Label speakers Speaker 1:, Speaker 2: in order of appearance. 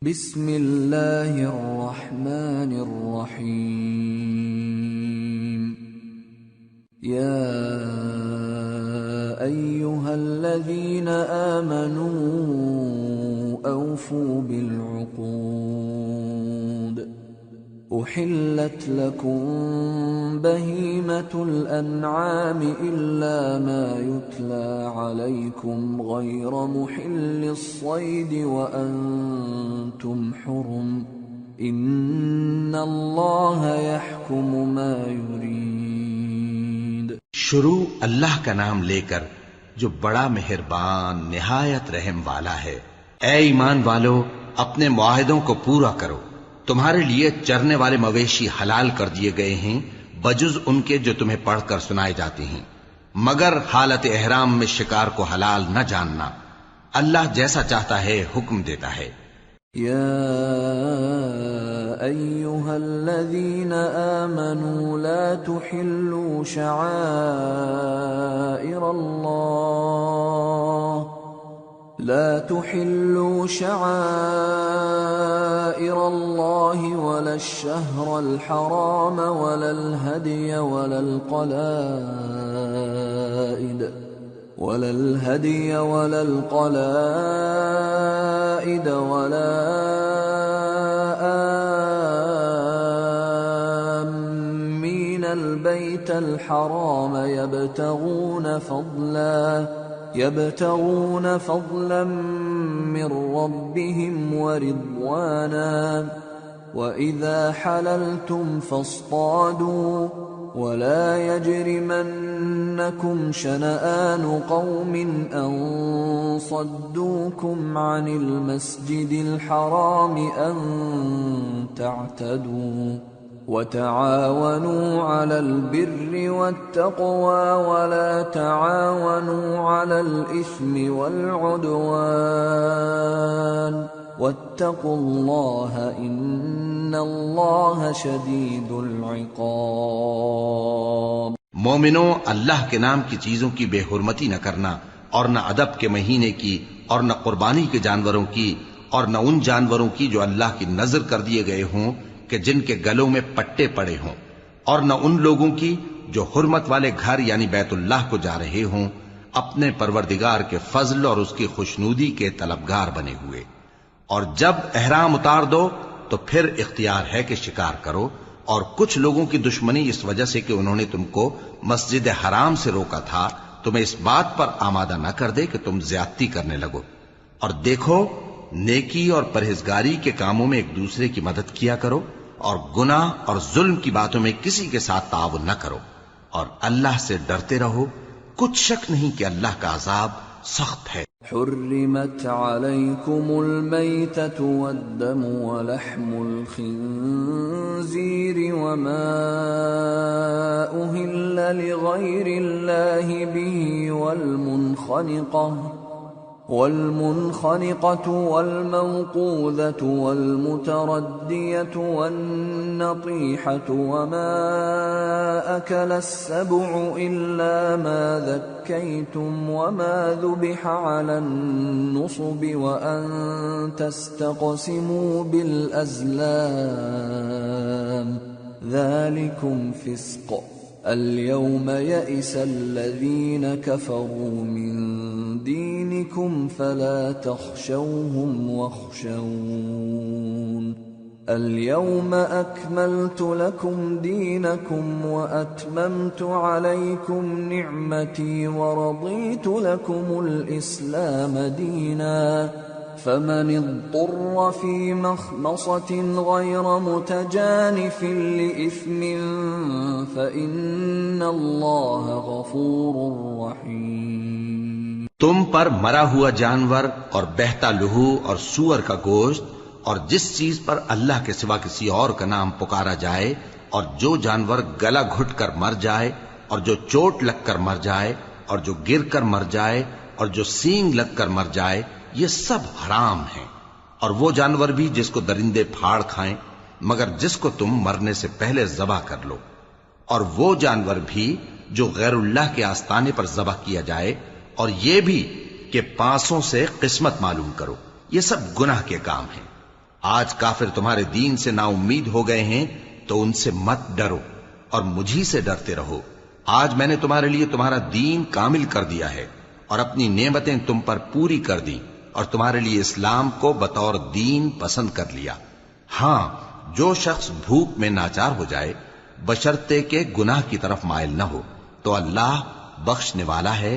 Speaker 1: बिस्मिल्लाहिर्रहमानिर्रहीम। या अय्युहल्लज़ीना आमनू औफू बिलउक़ूद उहिल्लत लकुम बहीमतुल अन्आम इल्ला मा युत्ला अलैकुम गैर मुहिल्लिस सैद व अंतुम हुरुम इन्नल्लाह यहकुमु मा युरीद।
Speaker 2: शुरू अल्लाह का नाम लेकर जो बड़ा मेहरबान निहायत रहम वाला है। ऐ ईमान वालो, अपने मुआहिदों को पूरा करो। तुम्हारे लिए चरने वाले मवेशी हलाल कर दिए गए हैं बजुज उनके जो तुम्हें पढ़कर सुनाए जाते हैं, मगर हालत एहराम में शिकार को हलाल न जानना। अल्लाह जैसा चाहता है हुक्म देता है।
Speaker 1: या अय्युहल्लज़ीना आमनू ला तुहिल्लू शआइर अल्लाह वला अश-शहर अल-हराम वला अल-हदिय वला القلائد ولا آمين البيت الحرام يبتغون فضلا من ربهم ورضوانا وإذا حللتم فاصطادوا ولا يجرمنكم شنآن قوم أن صدوكم عن المسجد الحرام أن تعتدوا وتعاونوا على البر والتقوى ولا تعاونوا على الإثم والعدوان वत्तक़ुल्लाह इन्नल्लाह शदीदुल इक़ाब।
Speaker 2: मोमिनो, अल्लाह के नाम की चीजों की बेहुरमती न करना और न अदब के महीने की और न कुर्बानी के जानवरों की और न उन जानवरों की जो अल्लाह की नजर कर दिए गए हों कि जिनके गलों में पट्टे पड़े हों, और न उन लोगों की जो हुर्मत वाले घर यानी बैतुल्लाह को जा रहे हों अपने परवरदिगार के फजल और उसकी खुशनूदी के तलबगार बने हुए। और जब एहराम उतार दो तो फिर इख्तियार है कि शिकार करो। और कुछ लोगों की दुश्मनी इस वजह से कि उन्होंने तुमको मस्जिद हराम से रोका था, तुम्हें इस बात पर आमादा न कर दे कि तुम ज्यादती करने लगो। और देखो, नेकी और परहेजगारी के कामों में एक दूसरे की मदद किया करो और गुनाह और जुल्म की बातों में किसी के साथ ताउन न करो और अल्लाह से डरते रहो। कुछ शक नहीं कि अल्लाह का अजाब सख्त है।
Speaker 1: حرمت عليكم الميتة والدم ولحم الخنزير وما أهل لغير الله به والمنخنقة والموقوذة والمتردية والنطيحة وما أكل السبع إلا ما ذكيتم وما ذبح على النصب وأن تستقسموا بالأزلام ذلكم فسق اليوم يئس الذين كفروا من دينكم فلا تخشوهم واخشون اليوم أكملت لكم دينكم وأتممت عليكم نعمتي ورضيت لكم الإسلام دينا فمن اضطر في مخمصة غير متجانف لإثم فإن الله غفور رحيم।
Speaker 2: तुम पर मरा हुआ जानवर और बहता लहू और सूअर का गोश्त और जिस चीज पर अल्लाह के सिवा किसी और का नाम पुकारा जाए और जो जानवर गला घुट कर मर जाए और जो चोट लगकर मर जाए और जो गिर कर मर जाए और जो सींग लगकर मर जाए, ये सब हराम हैं। और वो जानवर भी जिसको दरिंदे फाड़ खाएं, मगर जिसको तुम मरने से पहले ज़बह कर लो। और वो जानवर भी जो गैरुल्लाह के आस्ताने पर ज़बह किया जाए, और ये भी कि पांसों से किस्मत मालूम करो। ये सब गुनाह के काम हैं। आज काफिर तुम्हारे दीन से नाउम्मीद हो गए हैं तो उनसे मत डरो और मुझी से डरते रहो। आज मैंने तुम्हारे लिए तुम्हारा दीन कामिल कर दिया है और अपनी नेमतें तुम पर पूरी कर दी और तुम्हारे लिए इस्लाम को बतौर दीन पसंद कर लिया। हां, जो शख्स भूख में नाचार हो जाए बशर्ते के गुनाह की तरफ माइल न हो तो अल्लाह बख्शने वाला है,